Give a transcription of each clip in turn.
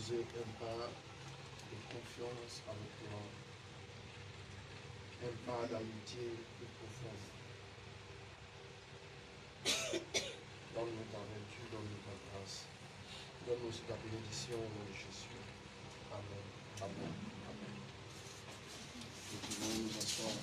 poser un pas de confiance avec toi, un pas d'amitié plus profonde. Donne-nous ta vertu, donne-nous ta grâce. Donne-nous aussi ta bénédiction au nom de Jésus. Amen. Amen. Amen. Nous pouvons nous asseoir.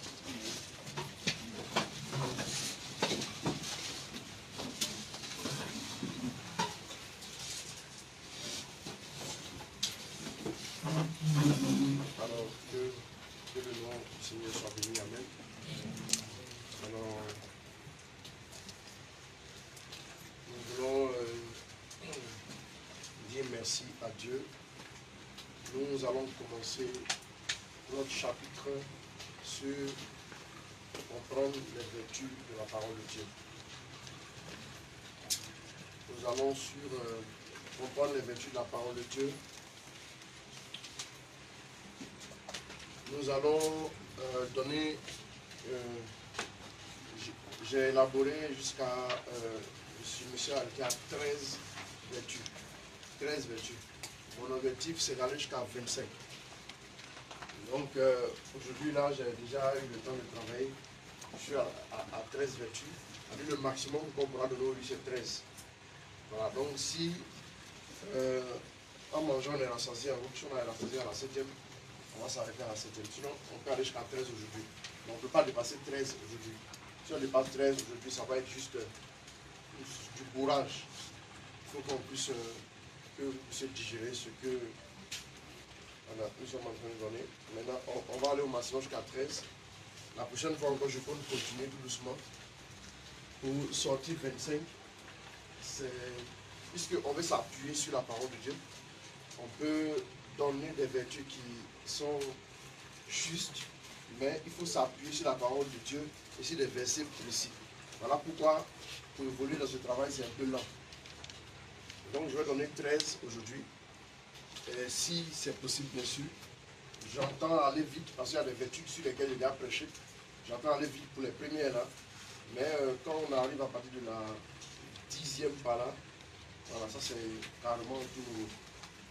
Alors, que le nom du Seigneur soit béni. Amen. Alors, nous voulons dire merci à Dieu. Nous allons commencer notre chapitre sur comprendre les vertus de la parole de Dieu. Nous allons sur comprendre les vertus de la parole de Dieu. Nous allons donner, j'ai élaboré jusqu'à, je me suis arrêté à 13 vertus. 13 vertus. Mon objectif, c'est d'aller jusqu'à 25. Donc, aujourd'hui, là, j'ai déjà eu le temps de travailler. Je suis à 13 vertus. Avec le maximum qu'on pourra donner aujourd'hui, c'est 13. Voilà, donc si, en mangeant, on est rassasié, en route, on est rassasié à la 7e, on va s'arrêter à la 7e. Sinon, on peut aller jusqu'à 13 aujourd'hui. Donc, on ne peut pas dépasser 13 aujourd'hui. Si on dépasse 13 aujourd'hui, ça va être juste du courage. Il faut qu'on puisse, que vous puissiez digérer ce que voilà, nous sommes en train de donner. Maintenant, on va aller au maximum jusqu'à 13. La prochaine fois encore, je peux continuer tout doucement. Pour sortir 25, puisqu'on veut s'appuyer sur la parole de Dieu, on peut donner des vertus qui sont justes, mais il faut s'appuyer sur la parole de Dieu et sur des versets précis. Voilà pourquoi, pour évoluer dans ce travail, c'est un peu lent. Donc, je vais donner 13 aujourd'hui. Si c'est possible, bien sûr. J'entends aller vite parce qu'il y a des vertus sur lesquelles il y a prêché. J'entends aller vite pour les premières là. Mais quand on arrive à partir de la 10e par là, voilà, ça c'est carrément tout nouveau.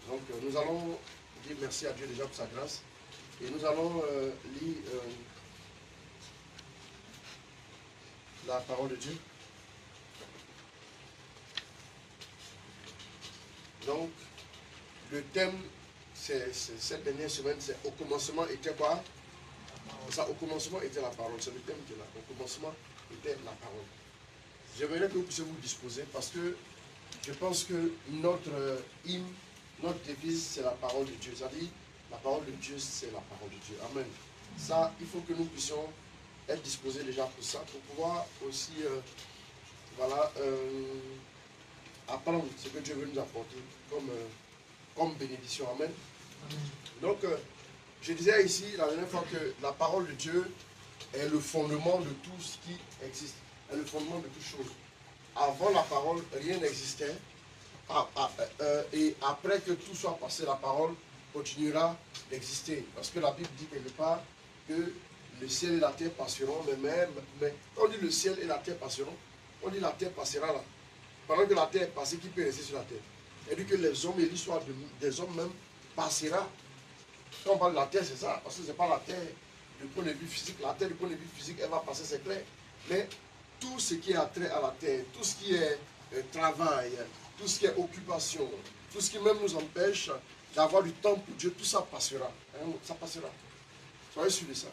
Donc, nous allons dire merci à Dieu déjà pour sa grâce. Et nous allons lire la parole de Dieu. Donc, le thème, cette dernière semaine, c'est au commencement était quoi? Ça, au commencement était la parole. C'est le thème qui est là. Au commencement était la parole. J'aimerais que vous puissiez vous disposer parce que je pense que notre hymne, notre devise, c'est la parole de Dieu. C'est-à-dire, la parole de Dieu, c'est la parole de Dieu. Amen. Ça, il faut que nous puissions être disposés déjà pour ça, pour pouvoir aussi, voilà, apprendre ce que Dieu veut nous apporter comme bénédiction. Amen. Donc, je disais ici la dernière fois que la parole de Dieu est le fondement de tout ce qui existe, est le fondement de toute chose. Avant la parole, rien n'existait. Et après que tout soit passé, la parole continuera d'exister. Parce que la Bible dit quelque part que le ciel et la terre passeront, mais quand on dit le ciel et la terre passeront, on dit la terre passera là. Pendant que la terre est passée, qui peut rester sur la terre? Et dit que les hommes et l'histoire des hommes même passera. Quand on parle de la terre, c'est ça, parce que ce n'est pas la terre du point de vue physique. La terre du point de vue physique, elle va passer, c'est clair. Mais tout ce qui est attrait à la terre, tout ce qui est travail, tout ce qui est occupation, tout ce qui même nous empêche d'avoir du temps pour Dieu, tout ça passera. Hein, ça passera. Soyez sûrs de ça.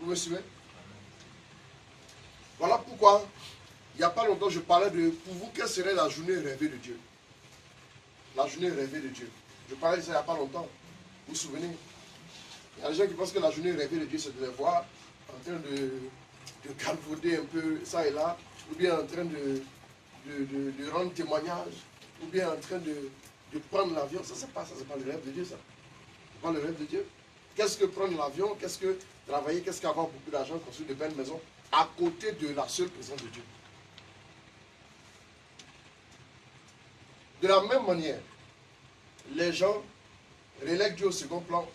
Vous me suivez? Voilà pourquoi, il n'y a pas longtemps, je parlais de, pour vous, quelle serait la journée rêvée de Dieu? La journée rêvée de Dieu. Je parlais de ça il n'y a pas longtemps. Vous vous souvenez? Il y a des gens qui pensent que la journée rêvée de Dieu, c'est de les voir en train de calvauder un peu ça et là, ou bien en train de rendre témoignage, ou bien en train de prendre l'avion. Ça, c'est pas le rêve de Dieu, ça. C'est pas le rêve de Dieu. Qu'est-ce que prendre l'avion? Qu'est-ce que travailler? Qu'est-ce qu'avoir beaucoup d'argent, construire de belles maisons à côté de la seule présence de Dieu? De la même manière, les gens relèguent Dieu au second plan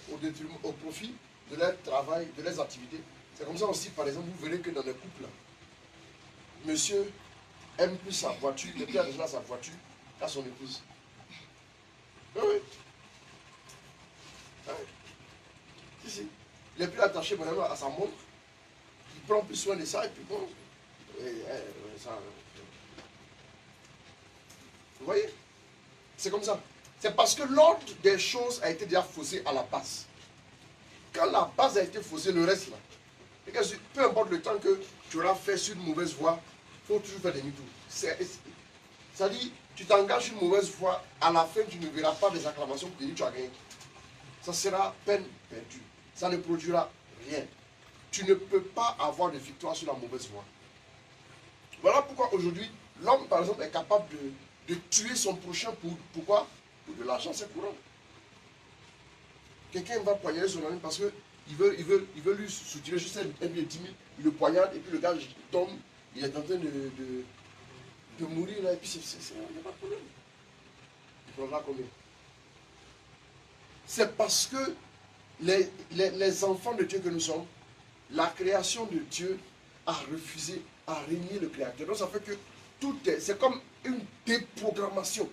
au profit de leur travail, de leurs activités. C'est comme ça aussi, par exemple, vous verrez que dans les couples, monsieur aime plus sa voiture, il n'est plus attaché à sa voiture qu'à son épouse. Oui, oui. Oui. Si, si. Il n'est plus attaché vraiment à sa montre. Il prend plus soin de ça et puis bon. Ça, vous voyez? C'est comme ça. C'est parce que l'ordre des choses a été déjà faussé à la base. Quand la base a été faussée, le reste là. Et que, peu importe le temps que tu auras fait sur une mauvaise voie, il faut toujours faire des demi-tours. Ça dit, tu t'engages sur une mauvaise voie, à la fin tu ne verras pas des acclamations pour dire que tu as gagné. Ça sera peine perdue. Ça ne produira rien. Tu ne peux pas avoir de victoire sur la mauvaise voie. Voilà pourquoi aujourd'hui, l'homme par exemple est capable de tuer son prochain pourquoi? Pour de l'argent, c'est courant. Quelqu'un va poignarder son ami parce qu'il veut lui soutirer juste un billet de 10 000, il le poignarde et puis le gars tombe, il est en train de mourir là, et puis il n'y a pas de problème. Il prendra combien? C'est parce que les enfants de Dieu que nous sommes, la création de Dieu a refusé, a régné le Créateur. Donc ça fait que tout est, c'est comme une déprogrammation.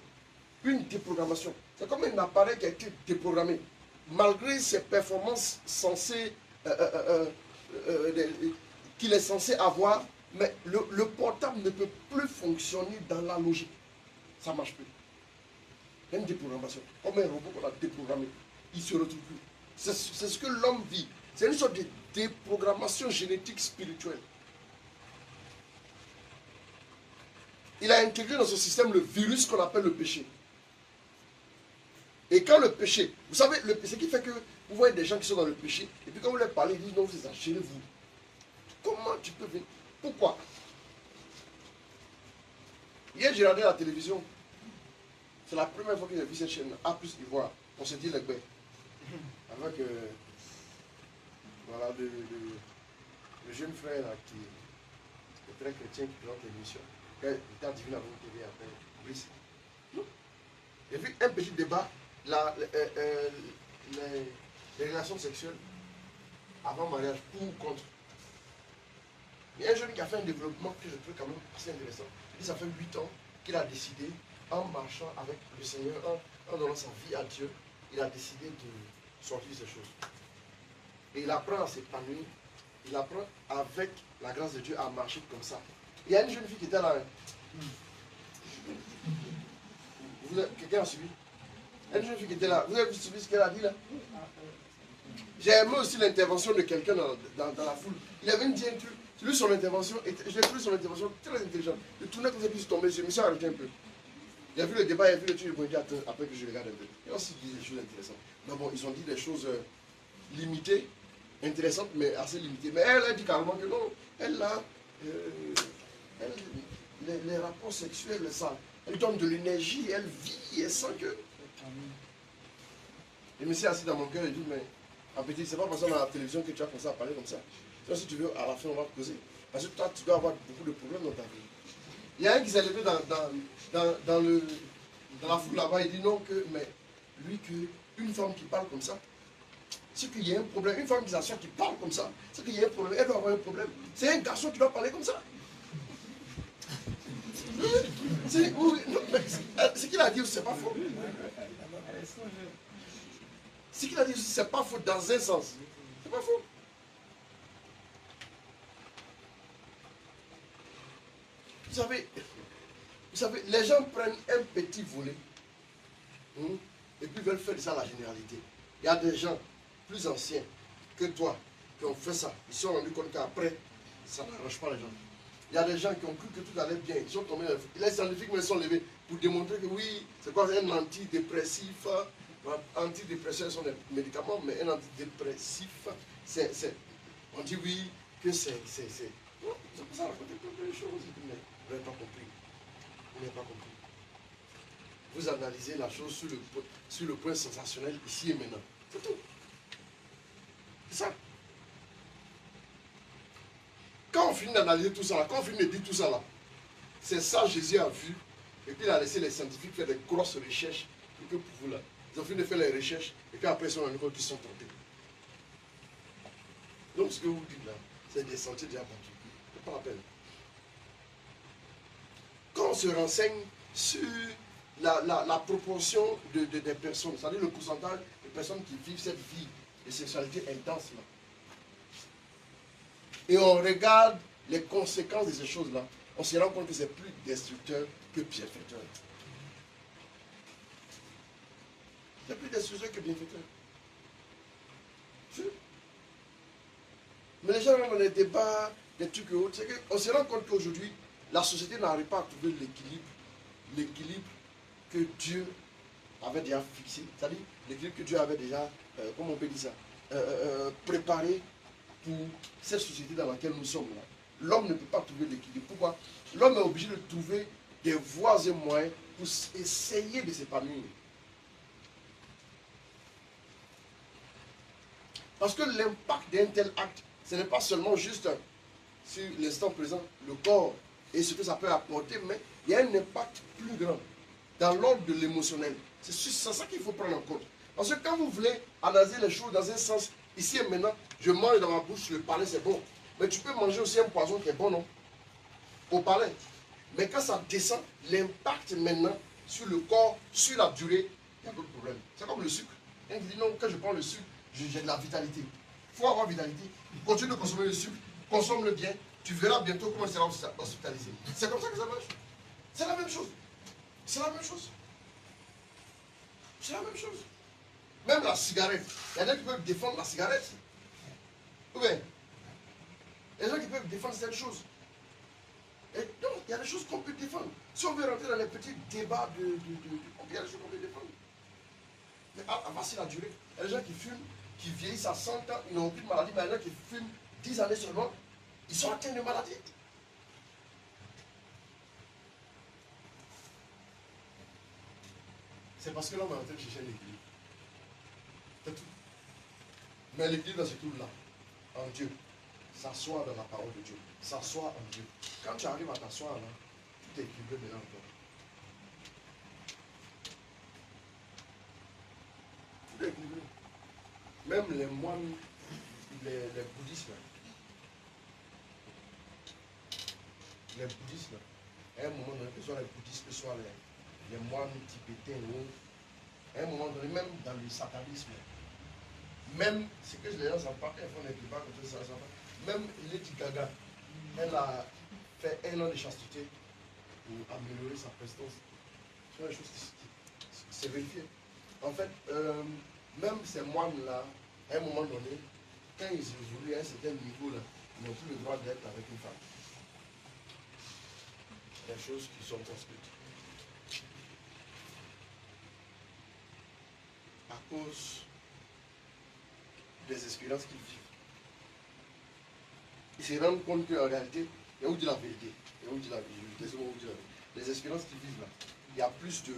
Une déprogrammation. C'est comme un appareil qui a été déprogrammé. Malgré ses performances censées, qu'il est censé avoir, mais le portable ne peut plus fonctionner dans la logique. Ça ne marche plus. Il y a une déprogrammation. Comme un robot qu'on a déprogrammé. Il ne se retrouve plus. C'est ce que l'homme vit. C'est une sorte de déprogrammation génétique spirituelle. Il a intégré dans son système le virus qu'on appelle le péché. Et quand le péché, vous savez, ce qui fait que vous voyez des gens qui sont dans le péché, et puis quand vous leur parlez, ils disent non, vous exagérez vous. Comment tu peux venir? Pourquoi? Hier, j'ai regardé la télévision. C'est la première fois que j'ai vu cette chaîne A plus Ivoire. On se dit les baies. Avec voilà, le jeune frère là, qui est très chrétien, qui présente l'émission. Quand il était à Divine Amour TV après Brice. J'ai vu un petit débat, les relations sexuelles avant mariage, pour ou contre. Il y a un jeune qui a fait un développement que je trouve quand même assez intéressant. Il dit ça fait 8 ans qu'il a décidé, en marchant avec le Seigneur, en donnant sa vie à Dieu, il a décidé de sortir ces choses. Et il apprend à s'épanouir, il apprend avec la grâce de Dieu à marcher comme ça. Il y a une jeune fille qui était là. Quelqu'un a suivi? Une jeune fille qui était là. Vous avez suivi ce qu'elle a dit là? J'ai aimé aussi l'intervention de quelqu'un dans la foule. Il avait dit un truc. Lui, son intervention, j'ai trouvé son intervention très intelligente. Le tournait comme ça, puis tomber. Je me suis arrêté un peu. Il a vu le débat, il a vu le truc, il m'a dit attends, après que je regarde un peu. Il a aussi dit des choses intéressantes. Mais bon, ils ont dit des choses limitées, intéressantes, mais assez limitées. Mais elle a dit carrément que non. Elle a les rapports sexuels, ça. Elle donne de l'énergie, elle vit, elle sent que. Je me suis assis dans mon cœur et dit, mais en petit, c'est pas parce qu'on a la télévision que tu as commencé à parler comme ça. Donc, si tu veux, à la fin, on va te causer. Parce que toi, tu dois avoir beaucoup de problèmes dans ta vie. Il y a un qui s'est levé dans la foule là-bas, il dit non, mais lui, qu'une femme qui parle comme ça, c'est qu'il y a un problème. Une femme qui s'assure qui parle comme ça, c'est qu'il y a un problème. Elle doit avoir un problème. C'est un garçon qui doit parler comme ça. Ce qu'il a dit, c'est pas faux. Ce qu'il a dit, c'est pas faux dans un sens. C'est pas faux. Vous savez, les gens prennent un petit volet et puis veulent faire ça la généralité. Il y a des gens plus anciens que toi qui ont fait ça. Ils se sont rendus compte qu'après, ça n'arrange pas les gens. Il y a des gens qui ont cru que tout allait bien. Ils sont tombés. Les scientifiques me sont levés pour démontrer que oui, c'est quoi un antidépressif. Antidépresseurs sont des médicaments, mais un antidépressif, on dit oui, que c'est. Non, c'est pour ça raconter plein de choses. Mais vous n'avez pas compris. Vous n'avez pas compris. Vous analysez la chose sur le point sensationnel ici et maintenant. C'est tout. C'est ça. Quand on finit d'analyser tout ça, quand on finit de dire tout ça là, c'est ça Jésus a vu. Et puis il a laissé les scientifiques faire des grosses recherches. Et que pour vous là, ils ont fini de faire les recherches. Et puis après ils sont rendus compte qu'ils sont trompés. Donc ce que vous dites là, c'est des sentiers déjà battus. C'est pas la peine. on se renseigne sur la proportion des personnes, c'est-à-dire le pourcentage de personnes qui vivent cette vie de sexualité intense là. Et on regarde les conséquences de ces choses-là, on se rend compte que c'est plus destructeur que bienfaiteur. C'est plus destructeur que bienfaiteur. Mais les gens dans les débats, des trucs et autres, c'est qu'on se rend compte qu'aujourd'hui, la société n'arrive pas à trouver l'équilibre que Dieu avait déjà fixé, c'est-à-dire l'équilibre que Dieu avait déjà, comment on peut dire ça, préparé pour cette société dans laquelle nous sommes là. L'homme ne peut pas trouver l'équilibre. Pourquoi? L'homme est obligé de trouver des voies et moyens pour essayer de s'épanouir. Parce que l'impact d'un tel acte, ce n'est pas seulement juste sur l'instant présent, le corps et ce que ça peut apporter, mais il y a un impact plus grand dans l'ordre de l'émotionnel. C'est ça qu'il faut prendre en compte. Parce que quand vous voulez analyser les choses dans un sens, ici et maintenant, je mange dans ma bouche, le palais c'est bon. Mais tu peux manger aussi un poison qui est bon, non? Au palais. Mais quand ça descend, l'impact maintenant sur le corps, sur la durée, il y a d'autres problèmes. C'est comme le sucre. Il dit non, quand je prends le sucre, j'ai de la vitalité. Il faut avoir vitalité. Continue de consommer le sucre, consomme-le bien. Tu verras bientôt comment il sera hospitalisé. C'est comme ça que ça marche. C'est la même chose. C'est la même chose. C'est la même chose. Même la cigarette. Il y a des gens qui peuvent défendre la cigarette. Ou bien, il y a des gens qui peuvent défendre certaines choses. Et donc, il y a des choses qu'on peut défendre. Si on veut rentrer dans les petits débats il y a des choses qu'on peut défendre. Mais voici la durée. Il y a des gens qui fument, qui vieillissent à 100 ans, ils n'ont aucune maladie, mais il y a des gens qui fument 10 années seulement, ils sont atteints de maladies. C'est parce que l'homme est en train de chercher l'équilibre. C'est tout. Mais l'équilibre se trouve là, en Dieu. S'asseoir dans la parole de Dieu. S'asseoir en Dieu. Quand tu arrives à t'asseoir là, tout est équilibré maintenant en toi. Tout est équilibré. Même les moines, les bouddhistes, les bouddhistes, à un moment donné, que ce soit les bouddhistes, que ce soit les moines tibétains, à un moment donné, même dans le satanisme, même ce que les gens savent pas, elles font des débats comme ça, même Lady Gaga, elle a fait 1 an de chasteté pour améliorer sa prestance. Ce sont des choses qui c'est vérifié. En fait, même ces moines-là, à un moment donné, quand ils évoluent à un certain niveau, là, ils n'ont plus le droit d'être avec une femme. Des choses qui sont construites. À cause des expériences qu'ils vivent. Ils se rendent compte qu'en réalité, et où dit la vérité, et où dit la vérité, les expériences qu'ils vivent là, il y a plus de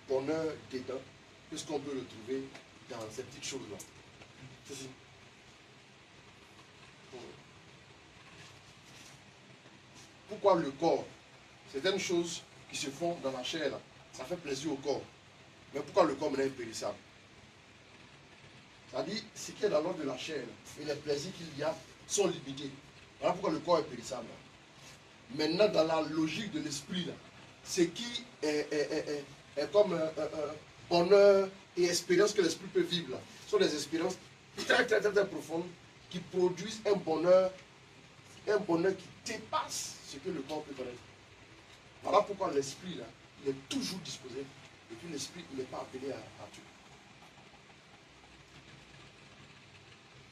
bonheur dedans que ce qu'on peut retrouver dans ces petites choses-là. Ceci. Pourquoi le corps? Certaines choses qui se font dans la chair, là, ça fait plaisir au corps. Mais pourquoi le corps est impérissable? C'est-à-dire, ce qui est dans l'ordre de la chair et les plaisirs qu'il y a sont limités. Voilà pourquoi le corps est périssable. Maintenant, dans la logique de l'esprit, ce qui est comme bonheur et expérience que l'esprit peut vivre, là, sont des expériences très, très, très, très profondes qui produisent un bonheur qui dépasse ce que le corps peut connaître. Voilà pourquoi l'esprit, là, il est toujours disposé, et puis l'esprit, il n'est pas appelé à Dieu.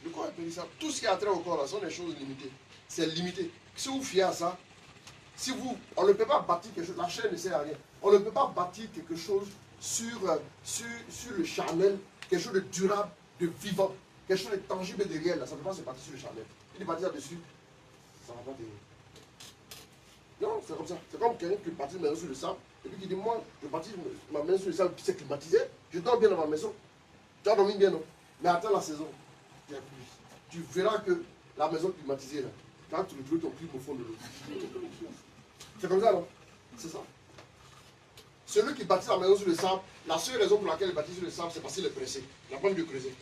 Le corps est périssable. Tout ce qui a trait au corps, là, sont des choses limitées. C'est limité. Si vous fiez à ça, on ne peut pas bâtir quelque chose, la chair ne sert à rien. On ne peut pas bâtir quelque chose sur le charnel, quelque chose de durable, de vivant, quelque chose de tangible et de réel. Là. Ça ne peut pas se bâtir sur le charnel. Il est bâti là-dessus, ça ne va pas tenir. Non, c'est comme ça. C'est comme quelqu'un qui bâtit une maison sur le sable, et puis qui dit, moi, je bâtis ma maison sur le sable, puis c'est climatisé, je dors bien dans ma maison. Tu as dormi bien, non? Mais attends la saison. Tu verras que la maison climatisée, là, quand tu retrouves ton clim au fond de l'eau. C'est comme ça, non? C'est ça. Celui qui bâtit la maison sur le sable, la seule raison pour laquelle il bâtit sur le sable, c'est parce qu'il est pressé. Il n'a pas envie de creuser.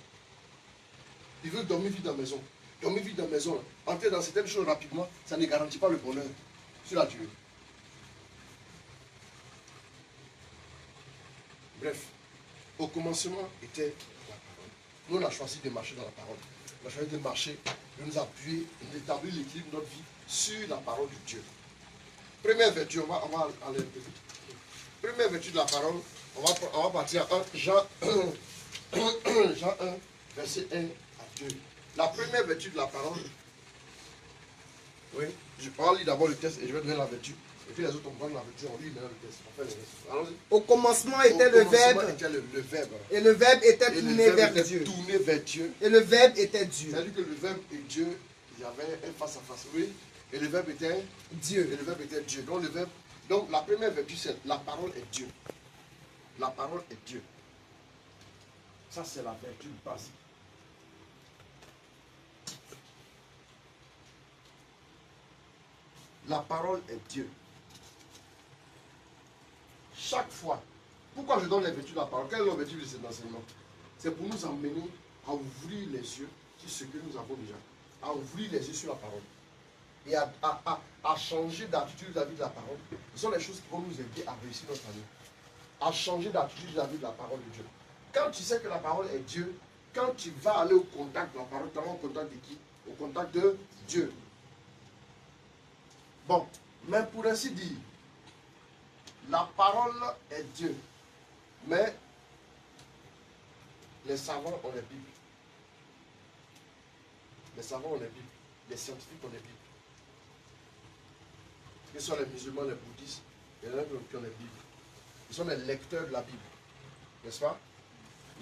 Il veut dormir vite dans la maison. Dormir vite dans la maison, là. Entrer dans certaines choses rapidement, ça ne garantit pas le bonheur sur la durée. Bref, au commencement était la parole. Nous, on a choisi de marcher dans la parole. On a choisi de marcher, de nous appuyer, d'établir l'équilibre de notre vie sur la parole de Dieu. Première vertu, on va aller un peu vite. Première vertu de la parole, on va partir à Jean 1, verset 1 à 2. La première vertu de la parole, oui, je vais lire d'abord le texte et je vais donner la vertu. Et puis les autres, on prend la vertu, on lit maintenant le texte. On fait le reste. Allons-y. Au commencement était le Verbe. Et le Verbe était tourné vers Dieu. Et le Verbe était Dieu. C'est-à-dire que le Verbe et Dieu, il y avait un face à face. Oui. Et le Verbe était Dieu. Et le Verbe était Dieu. Donc la première vertu, c'est la parole est Dieu. La parole est Dieu. Ça, c'est la vertu basique. La parole est Dieu. Chaque fois. Pourquoi je donne les vertus de la parole? Quelle est l'objectif de cet enseignement? C'est pour nous emmener à ouvrir les yeux sur ce que nous avons déjà. À ouvrir les yeux sur la parole. Et à changer d'attitude vis-à-vis de la parole. Ce sont les choses qui vont nous aider à réussir notre année. À changer d'attitude vis-à-vis de la parole de Dieu. Quand tu sais que la parole est Dieu, quand tu vas aller au contact de la parole, tu vas au contact de qui? Au contact de Dieu. Bon, mais pour ainsi dire, la parole est Dieu. Mais les savants ont les Bibles. Les savants ont les Bibles. Les scientifiques ont les Bibles. Que ce soit les musulmans, les bouddhistes, il y en a qui ont les Bibles. Ils sont les lecteurs de la Bible. N'est-ce pas?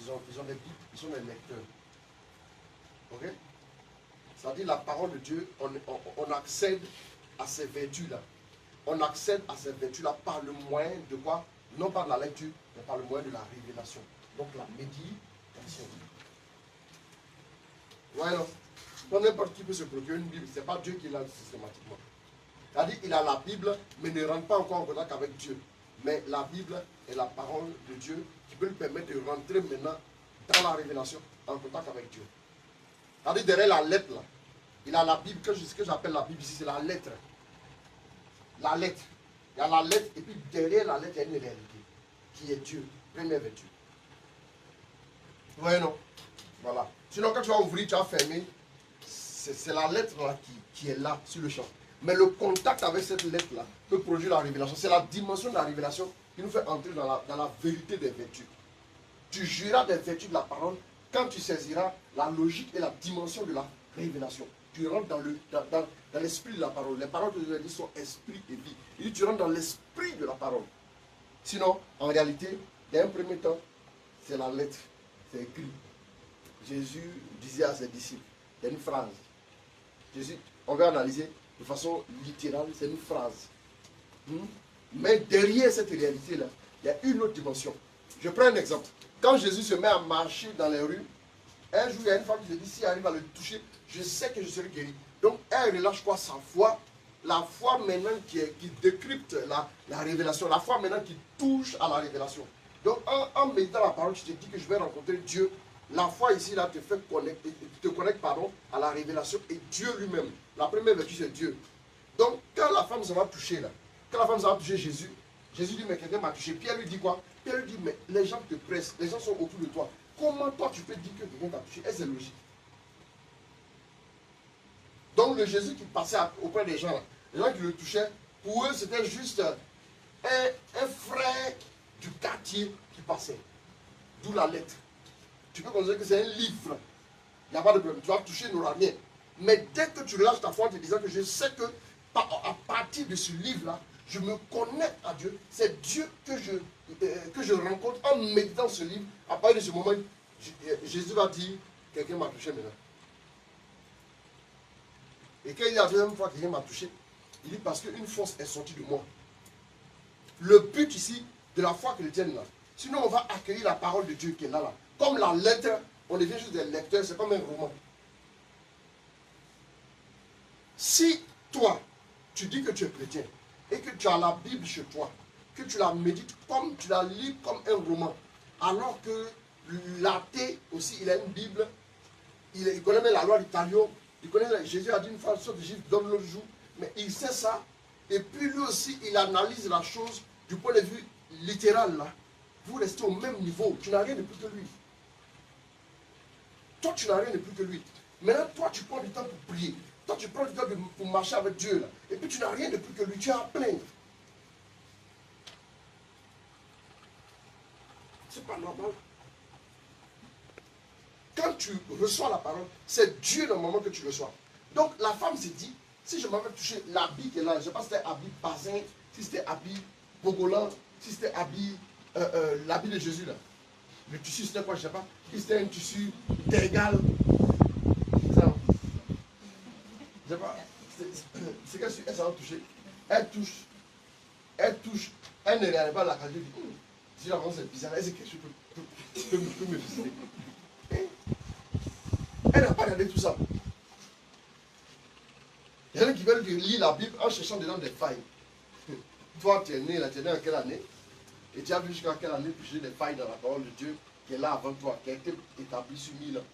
Ils ont des Bibles, ils sont les lecteurs. Ok? C'est-à-dire la parole de Dieu, on accède à ces vertus-là. On accède à ces vertus-là par le moyen de quoi? Non par la lecture, mais par le moyen de la révélation. Donc la méditation. Ouais, non. Donc n'importe qui peut se procurer une Bible. Ce n'est pas Dieu qui l'a systématiquement. C'est-à-dire qu'il a la Bible, mais ne rentre pas encore en contact avec Dieu. Mais la Bible est la parole de Dieu qui peut lui permettre de rentrer maintenant dans la révélation, en contact avec Dieu. C'est-à-dire derrière la lettre, là, il a la Bible, ce que j'appelle la Bible ici, c'est la lettre. La lettre. Il y a la lettre, et puis derrière la lettre, il y a une réalité, qui est Dieu, première vertu. Oui, non. Voilà. Sinon, quand tu vas ouvrir, tu vas fermer, c'est la lettre là qui est là, sur le champ. Mais le contact avec cette lettre-là peut produire la révélation. C'est la dimension de la révélation qui nous fait entrer dans la vérité des vertus. Tu jureras des vertus de la parole quand tu saisiras la logique et la dimension de la révélation. Tu rentres dans l'esprit de la parole. Les paroles que je vous ai dit sont esprit et vie. Et tu rentres dans l'esprit de la parole. Sinon, en réalité, dans un premier temps, c'est la lettre. C'est écrit. Jésus disait à ses disciples, il y a une phrase. Jésus, on va analyser de façon littérale, c'est une phrase. Mais derrière cette réalité-là, il y a une autre dimension. Je prends un exemple. Quand Jésus se met à marcher dans les rues, un jour, il y a une femme qui se dit, si elle arrive à le toucher, je sais que je serai guéri. Donc, elle relâche quoi? Sa foi. La foi maintenant qui décrypte la révélation. La foi maintenant qui touche à la révélation. Donc, en méditant la parole, tu te dis que je vais rencontrer Dieu. La foi ici, là, te connecte à la révélation et Dieu lui-même. La première vertu, c'est Dieu. Donc, quand la femme s'en va toucher, là, quand la femme s'en va toucher Jésus, Jésus dit, mais quelqu'un m'a touché. Pierre lui dit quoi? Pierre lui dit, mais les gens te pressent, les gens sont autour de toi. Comment toi tu peux dire que quelqu'un t'a touché? Et c'est logique. Donc, le Jésus qui passait auprès des gens, là, les gens qui le touchaient, pour eux, c'était juste un frère du quartier qui passait. D'où la lettre. Tu peux considérer que c'est un livre. Il n'y a pas de problème. Tu vas toucher, il n'aura rien. Mais dès que tu lâches ta foi en te disant que je sais que à partir de ce livre-là, je me connecte à Dieu. C'est Dieu que je rencontre en méditant ce livre. À partir de ce moment, Jésus va dire, quelqu'un m'a touché maintenant. Et quand il dit la deuxième fois que quelqu'un m'a touché, il dit parce qu'une force est sortie de moi. Le but ici de la foi chrétienne là, sinon on va accueillir la parole de Dieu qui est là. Comme la lettre, on devient juste des lecteurs, c'est comme un roman. Si toi, tu dis que tu es chrétien et que tu as la Bible chez toi, que tu la médites comme tu la lis comme un roman, alors que l'athée aussi, il a une Bible, il connaît même la loi d'Italio, il connaît, Jésus a dit une phrase sur Jésus donne l'autre jour, mais il sait ça, et puis lui aussi, il analyse la chose du point de vue littéral là. vous restez au même niveau. Tu n'as rien de plus que lui. Toi, tu n'as rien de plus que lui. Maintenant, toi, tu prends du temps pour prier. Toi, tu prends du temps pour marcher avec Dieu. Là. Et puis, tu n'as rien de plus que lui. Tu as à plaindre. C'est pas normal. Quand tu reçois la parole, c'est Dieu normalement que tu reçois. Donc, la femme s'est dit, si je m'avais touché l'habit qui est là, je ne sais pas si c'était habit Bazin, si c'était habit Bogolan, si c'était habit, l'habit de Jésus là. Le tissu c'était quoi, je ne sais pas. Si c'était un tissu d'égal. Je sais pas. C'est qu'elle s'en a touché. Elle touche. Elle ne regarde pas la qualité du coup. Si la France est bizarre, elle sait quelque chose peut me visiter. Elle n'a pas regardé tout ça. Il y en a qui veulent lire la Bible en cherchant dedans des failles. Toi, tu es né en quelle année? Et tu as vu jusqu'à quelle année toucher des failles dans la parole de Dieu qui est là avant toi, qui a été établie sur 1000 ans.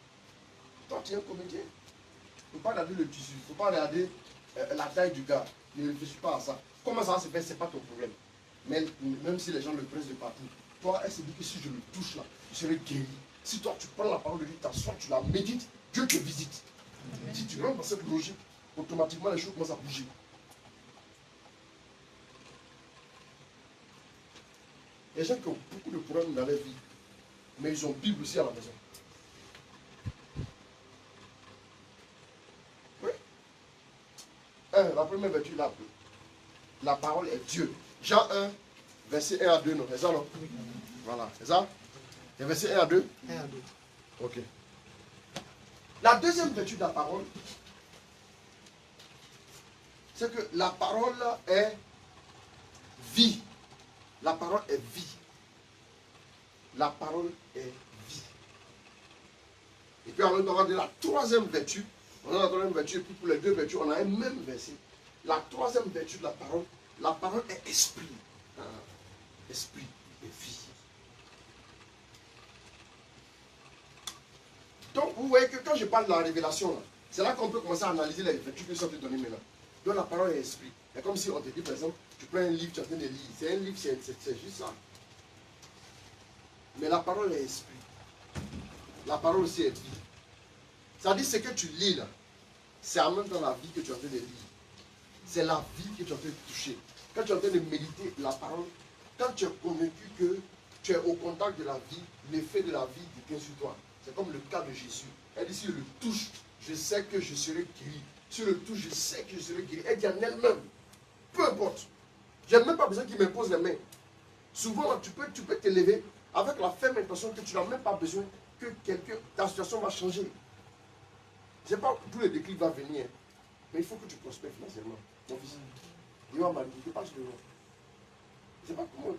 Toi, tu es un comédien. Il ne faut pas regarder le tissu, il ne faut pas regarder la taille du gars. Ne réfléchis pas à ça. Comment ça va se faire, ce n'est pas ton problème. Mais même si les gens le pressent de partout, toi, elle se dit que si je le touche là, je serai guéri. Si toi, tu prends la parole de Dieu, t'assois, tu la médites, Dieu te visite. Si tu rentres dans cette logique, automatiquement les choses commencent à bouger. Il y a des gens qui ont beaucoup de problèmes dans leur vie, mais ils ont Bible aussi à la maison. Oui. La première vertu, la parole est Dieu. Jean 1, verset 1 à 2, non? C'est ça, non? Voilà, c'est ça? C'est verset 1 à 2? 1 à 2. Ok. La deuxième vertu de la parole, c'est que la parole est vie. La parole est vie. La parole est vie. Et puis on va dire la troisième vertu. On a la troisième vertu, et puis pour les deux vertus, on a un même verset. La troisième vertu de la parole est esprit. Esprit et vie. Donc vous voyez que quand je parle de la révélation, c'est là qu'on peut commencer à analyser les vertus que je suis donner maintenant. Donc la parole est esprit. C'est comme si on te dit par exemple, tu prends un livre, tu es en train de lire. C'est un livre, c'est juste ça. Mais la parole est esprit. La parole aussi est vie. C'est-à-dire ce que tu lis là, c'est en même temps la vie que tu es en train de lire. C'est la vie que tu es en train de toucher. Quand tu es en train de méditer la parole, quand tu es convaincu que tu es au contact de la vie, l'effet de la vie vient sur toi. C'est comme le cas de Jésus. Elle dit, si je le touche, je sais que je serai guéri. Si je le touche, je sais que je serai guéri. Elle dit en elle-même, peu importe. Je n'ai même pas besoin qu'il m'impose les mains. Souvent, là, tu peux t'élever avec la ferme intention que tu n'as même pas besoin que ta situation va changer. Je ne sais pas d'où le déclic va venir. Mais il faut que tu prospères financièrement. Mon fils. Il va m'indiquer, pas de moi. Je ne sais pas comment.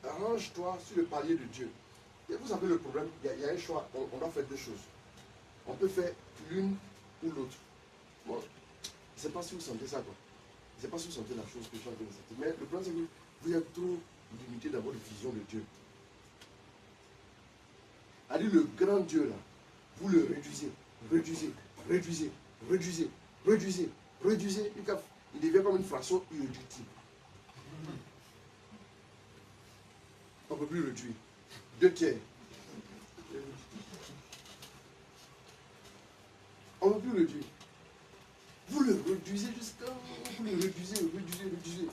Arrange-toi sur le palier de Dieu. Et vous savez le problème, il y a un choix. On doit faire deux choses. On peut faire l'une ou l'autre. Bon, je ne sais pas si vous sentez ça, quoi. Je ne sais pas si vous sentez la chose que je suis en train de sentir. Mais le problème, c'est que vous êtes trop limité dans votre vision de Dieu. C'est-à-dire le grand Dieu, là, vous le réduisez, réduisez. Il devient comme une fraction irréductible. On ne peut plus réduire. 2 tiers. On ne peut plus réduire. Vous le réduisez jusqu'à... Vous le réduisez.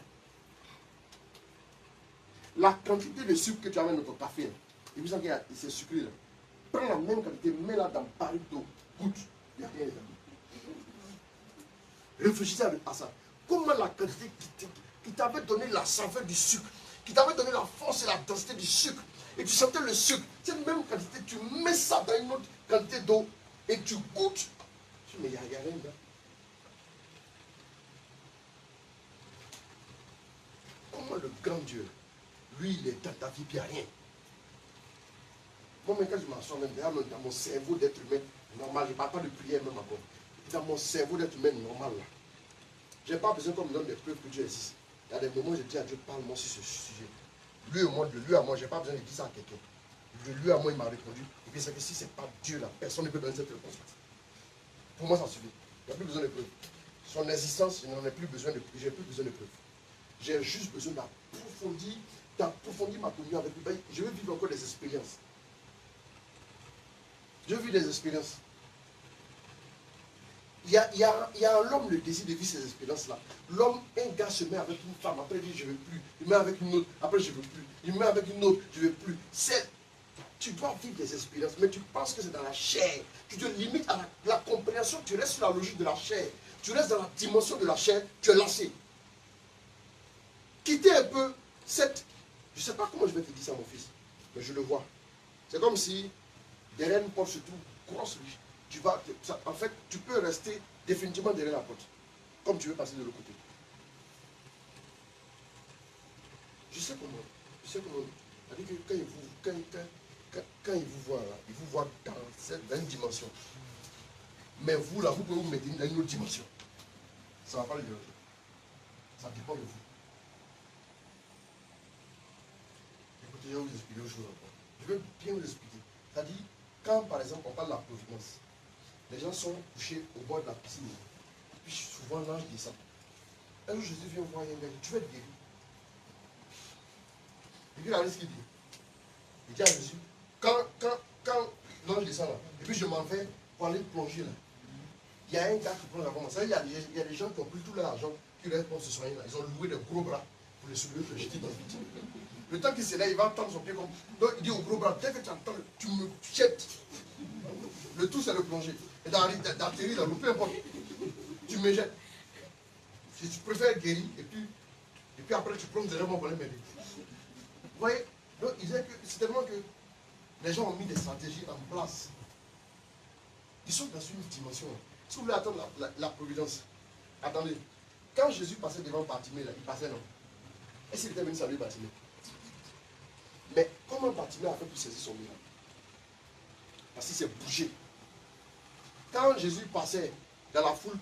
La quantité de sucre que tu amènes dans ton café, et vous savez que c'est sucré là. Prends la même quantité, mets-la dans paris d'eau. Goûte. Il n'y a rien. Réfléchissez à ça. Comment la quantité qui t'avait donné la saveur du sucre, qui t'avait donné la force et la densité du sucre, et tu sentais le sucre, cette même quantité, tu mets ça dans une autre quantité d'eau, et tu goûtes. Tu dis, mais il n'y a rien là. Comment le grand Dieu, lui, il est dans ta vie, puis il n'y a rien. Moi, même quand je m'assois dans mon cerveau d'être humain normal, je ne parle pas de prière même encore. Dans mon cerveau d'être humain normal, là. Je n'ai pas besoin qu'on me donne des preuves que Dieu existe. Il y a des moments où je dis à Dieu, parle-moi sur ce sujet. Lui à moi, je n'ai pas besoin de dire ça à quelqu'un. De lui à moi, il m'a répondu. Et puis c'est que si ce n'est pas Dieu là, personne ne peut donner cette réponse. Pour moi, ça suffit. Il n'y a plus besoin de preuves. Son existence, je n'en ai plus besoin de preuves. J'ai plus besoin de preuves. J'ai juste besoin d'approfondir d'approfondir ma communion avec lui. Je veux vivre encore des expériences. Je vis des expériences. Il y a en l'homme le désir de vivre ces expériences-là. L'homme, un gars se met avec une femme, après il dit je ne veux plus. Il met avec une autre, après je ne veux plus. Il met avec une autre, je ne veux plus. Tu dois vivre des expériences, mais tu penses que c'est dans la chair. Tu te limites à la compréhension, tu restes sur la logique de la chair. Tu restes dans la dimension de la chair, tu es lancé. Quitter un peu cette... Je ne sais pas comment je vais te dire ça, mon fils, mais je le vois. C'est comme si derrière une porte se trouve grosse riche. En fait, tu peux rester définitivement derrière la porte, comme tu veux passer de l'autre côté. Je sais comment. C'est-à-dire que quand il vous voit là, il vous voit dans une dimension. Mais vous là, vous pouvez vous mettre dans une autre dimension. Ça ne va pas le déranger. Ça dépend de vous. Écoutez, je vais vous expliquer autre chose encore. Je vais bien vous expliquer. C'est-à-dire, quand par exemple on parle de la providence, les gens sont couchés au bord de la piscine. Puis souvent l'ange descend. Un jour Jésus vient voir un gars, tu vas être guéri. Et puis regardez ce qu'il dit. Il dit à Jésus, quand l'ange descend là, et puis je m'en vais pour aller plonger là. Il y a un gars qui prend la commence. Il y a des gens qui ont pris tout leur argent, qui restent pour se soigner là. Ils ont loué des gros bras pour les soulever, pour les jeter dans le vide. Le temps qu'il se lève, il va tendre son pied comme. Donc il dit au gros bras, dès que tu entends, tu me jettes. Le tout c'est le plonger. Et d'atterrir là, peu importe. Tu me jettes. Si tu préfères guérir, et puis après tu plonges derrière moi pour aller m'aider. Vous voyez? Donc il disait que c'est tellement que les gens ont mis des stratégies en place. Ils sont dans une dimension. Si vous voulez attendre la providence, attendez. Quand Jésus passait devant Bartimée, là, il passait non. Est-ce qu'il était venu saluer Bartimée? Mais comment Bartimée a fait pour saisir son miracle? Parce qu'il s'est bougé. Quand Jésus passait dans la foule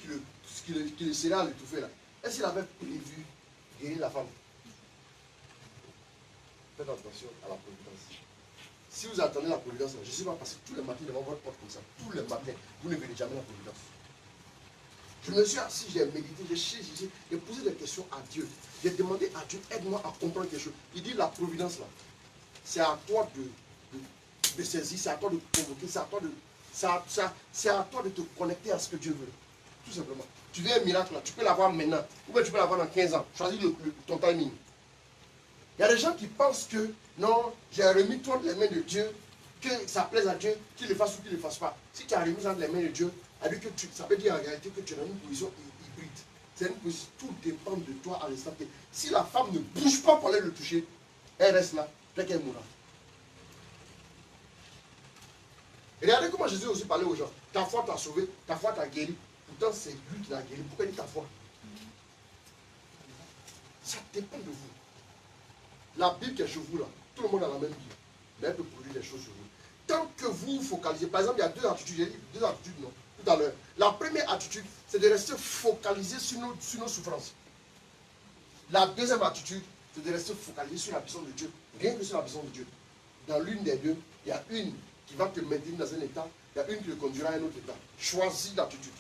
qui le serrait à l'étouffer là, est-ce qu'il avait prévu guérir la femme? Faites attention à la providence. Si vous attendez la providence, Jésus va passer tous les matins devant votre porte comme ça. Tous les matins, vous ne verrez jamais la providence. Je me suis assis, j'ai médité, j'ai posé des questions à Dieu. J'ai demandé à Dieu, aide-moi à comprendre quelque chose. Il dit la providence là, c'est à toi de saisir, c'est à toi de convoquer, c'est à toi de te connecter à ce que Dieu veut. Tout simplement. Tu veux un miracle là, tu peux l'avoir maintenant, ou bien tu peux l'avoir dans 15 ans. Choisis ton timing. Il y a des gens qui pensent que non, j'ai remis tout entre les mains de Dieu, que ça plaise à Dieu, qu'il le fasse ou qu'il ne le fasse pas. Si tu as remis entre les mains de Dieu, ça veut dire en réalité que tu es dans une position hybride. C'est une position, tout dépend de toi à l'instant T. Si la femme ne bouge pas pour aller le toucher, elle reste là, dès qu'elle mourra. Et regardez comment Jésus a aussi parlé aux gens. Ta foi t'a sauvé, ta foi t'a guéri. Pourtant, c'est lui qui l'a guéri. Pourquoi il dit ta foi? Ça dépend de vous. La Bible qui est chez vous là, tout le monde a la même Bible. Mais elle peut produire des choses sur vous. Tant que vous vous focalisez, par exemple, il y a deux attitudes, j'ai dit deux attitudes, non, tout à l'heure. La première attitude, c'est de rester focalisé sur nos souffrances. La deuxième attitude, c'est de rester focalisé sur la puissance de Dieu. Rien que sur la puissance de Dieu. Dans l'une des deux, il y a une qui va te maintenir dans un état, il y a une qui te conduira à un autre état. Choisis l'attitude.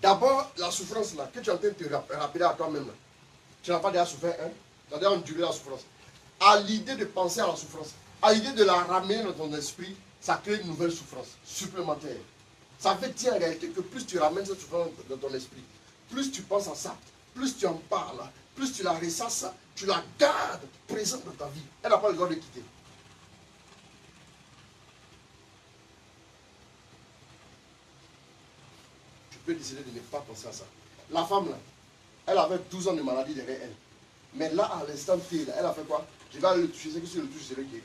D'abord, la souffrance là, que tu es en train de te rappeler à toi-même là. Tu n'as pas déjà souffert, hein? Tu as déjà enduré la souffrance. À l'idée de penser à la souffrance, à l'idée de la ramener dans ton esprit, ça crée une nouvelle souffrance supplémentaire. Ça veut dire en réalité que plus tu ramènes cette souffrance dans ton esprit, plus tu penses à ça, plus tu en parles, plus tu la ressasses, tu la gardes présente dans ta vie. Elle n'a pas le droit de quitter. Tu peux décider de ne pas penser à ça. La femme là, elle avait 12 ans de maladie derrière elle. Mais là, à l'instant T, elle a fait quoi? Je vais aller le toucher, c'est que si je le touche, je serai guéri.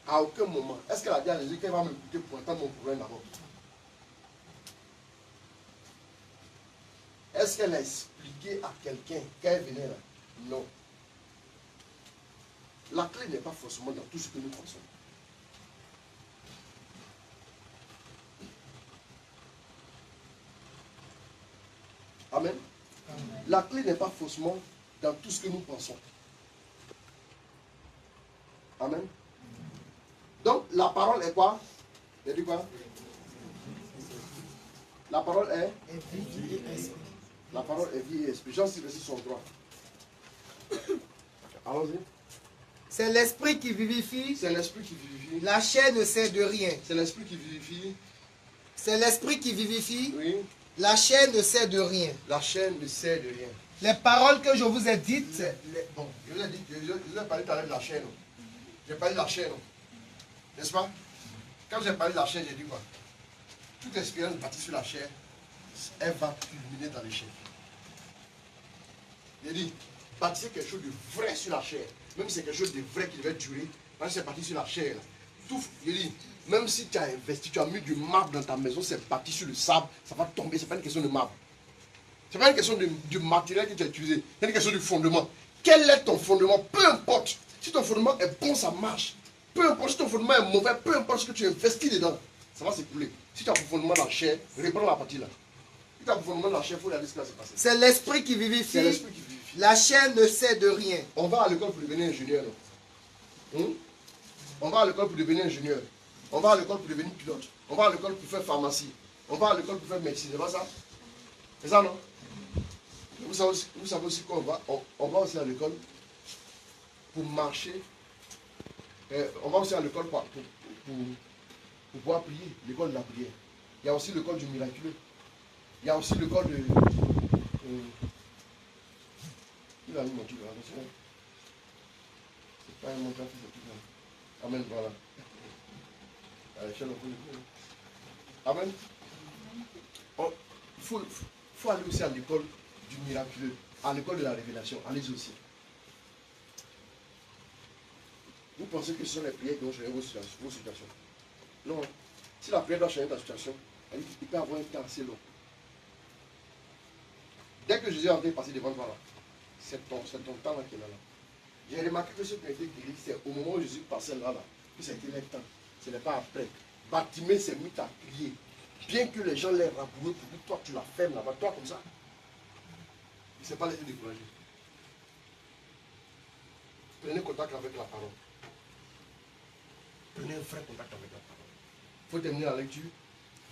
À aucun moment. Est-ce qu'elle a dit à Jésus qu'elle va m'écouter pour entendre mon problème d'abord? Est-ce qu'elle a expliqué à quelqu'un qu'elle venait là? Non. La clé n'est pas forcément dans tout ce que nous pensons. Amen. Amen. La clé n'est pas forcément dans tout ce que nous pensons. Amen. Donc, la parole est quoi? Elle dit quoi? La parole est vie et esprit. La parole est vie et esprit. Jean 6, verset 63. Allons-y. C'est l'esprit qui vivifie. C'est l'esprit qui vivifie. La chair ne sait de rien. C'est l'esprit qui vivifie. C'est l'esprit qui vivifie. Oui. La chair ne sait de rien. La chair ne sait de rien. Les paroles que je vous ai dites. Bon, je vous ai dit, je vous ai parlé tout à l'heure de la chair. J'ai parlé de la chair, n'est-ce pas? Quand j'ai parlé de la chair, j'ai dit quoi? Toute expérience bâtie sur la chair, elle va culminer dans l'échec. J'ai dit, bâtissez quelque chose de vrai sur la chair. Même si c'est quelque chose de vrai qui devait durer, parce que c'est parti sur la chair. Là. Tout, j'ai dit, même si tu as investi, tu as mis du marbre dans ta maison, c'est parti sur le sable, ça va tomber. C'est pas une question de marbre. C'est pas une question du matériel que tu as utilisé. C'est une question du fondement. Quel est ton fondement? Peu importe. Si ton fondement est bon, ça marche. Peu importe si ton fondement est mauvais, peu importe ce que tu investis dedans, ça va s'écouler. Si tu as un fondement dans la chair, reprends la partie là. Si tu as un fondement dans la chair, il faut regarder ce qui va se passer. C'est l'esprit qui vivifie. C'est l'esprit qui vivifie. La chair ne sait de rien. On va à l'école pour devenir ingénieur. On va à l'école pour devenir ingénieur. On va à l'école pour devenir pilote. On va à l'école pour faire pharmacie. On va à l'école pour faire médecine. C'est pas ça? C'est ça, non? Vous savez aussi qu'on va. On va aussi à l'école pour marcher. On va aussi à l'école pour pouvoir prier. L'école de la prière. Il y a aussi l'école du miraculeux. Il y a aussi l'école de... il a mis mon truc là. C'est pas un montant, c'est ce truc là. Amen, voilà. Amen. Il faut aller aussi à l'école du miraculeux, à l'école de la révélation. Allez-y aussi. Vous pensez que ce sont les prières qui vont changer vos situations? Non. Si la prière doit changer ta situation, il peut avoir un temps assez long. Dès que Jésus est en train de passer devant toi là, c'est ton temps là qui est là. J'ai remarqué que ceux qui ont été guéris, c'est au moment où Jésus passait là, que ça a été le temps. Ce n'est pas après. Bartimée s'est mis à crier. Bien que les gens l'aient raboué pour lui, toi tu la fermes là-bas, toi comme ça. Il ne s'est pas laissé décourager. Prenez contact avec la parole. Prenez un vrai contact avec la parole. Il faut terminer la lecture.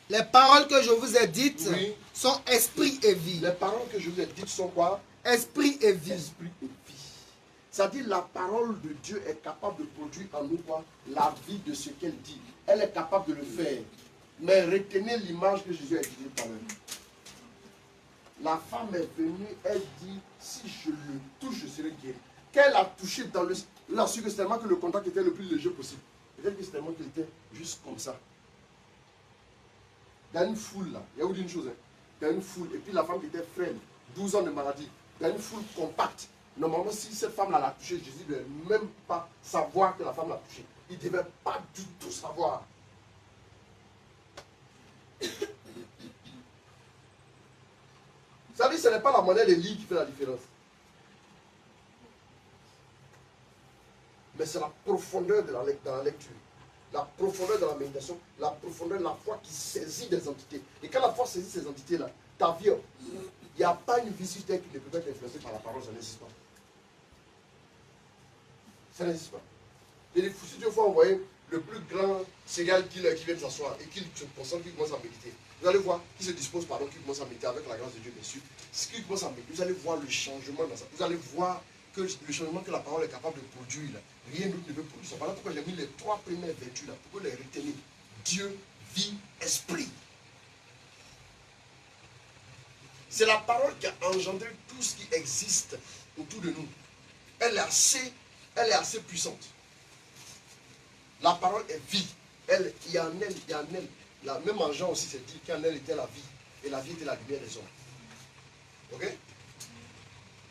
Les paroles que je vous ai dites sont esprit et vie. Les paroles que je vous ai dites sont quoi? Esprit et vie. Esprit et vie. C'est-à-dire la parole de Dieu est capable de produire en nous quoi? La vie de ce qu'elle dit. Elle est capable de le faire. Mais retenez l'image que Jésus a utilisée tout à l'heure. La femme est venue, elle dit, si je le touche, je serai guéri. Qu'elle a touché dans le... Là, c'est tellement que le contact était le plus léger possible. Peut-être que c'est tellement qu'il était juste comme ça. Il y a une foule là. Il y a vous dit une chose. Hein. Il y a une foule. Et puis la femme qui était frêle, 12 ans de maladie. Il y a une foule compacte. Normalement, si cette femme-là l'a touché, Jésus ne devait même pas savoir que la femme l'a touché. Il ne devait pas du tout savoir. Vous savez, ce n'est pas la monnaie des lits qui fait la différence. Mais c'est la profondeur dans la lecture. La profondeur de la méditation, la profondeur de la foi qui saisit des entités. Et quand la foi saisit ces entités-là, ta vie, il n'y a pas une vie sur terre qui ne peut pas être influencée par la parole, ça n'existe pas. Ça n'existe pas. Et si tu veux envoyer le plus grand serial killer qui vient s'asseoir et qu'il se concentre, qu'il commence à méditer, vous allez voir qu'il se dispose, qu'il commence à méditer avec la grâce de Dieu, bien sûr. Ce qu'il commence à méditer, vous allez voir le changement dans ça. Vous allez voir que le changement que la parole est capable de produire, là, rien d'autre ne peut produire ça. Voilà pourquoi j'ai mis les 3 premières vertus là, pour les retenir. Dieu, vie, esprit. C'est la parole qui a engendré tout ce qui existe autour de nous. Elle est assez puissante. La parole est vie. Il y a en elle. Même en Jean aussi, c'est dit qu'en elle était la vie. Et la vie était la lumière des hommes. Ok?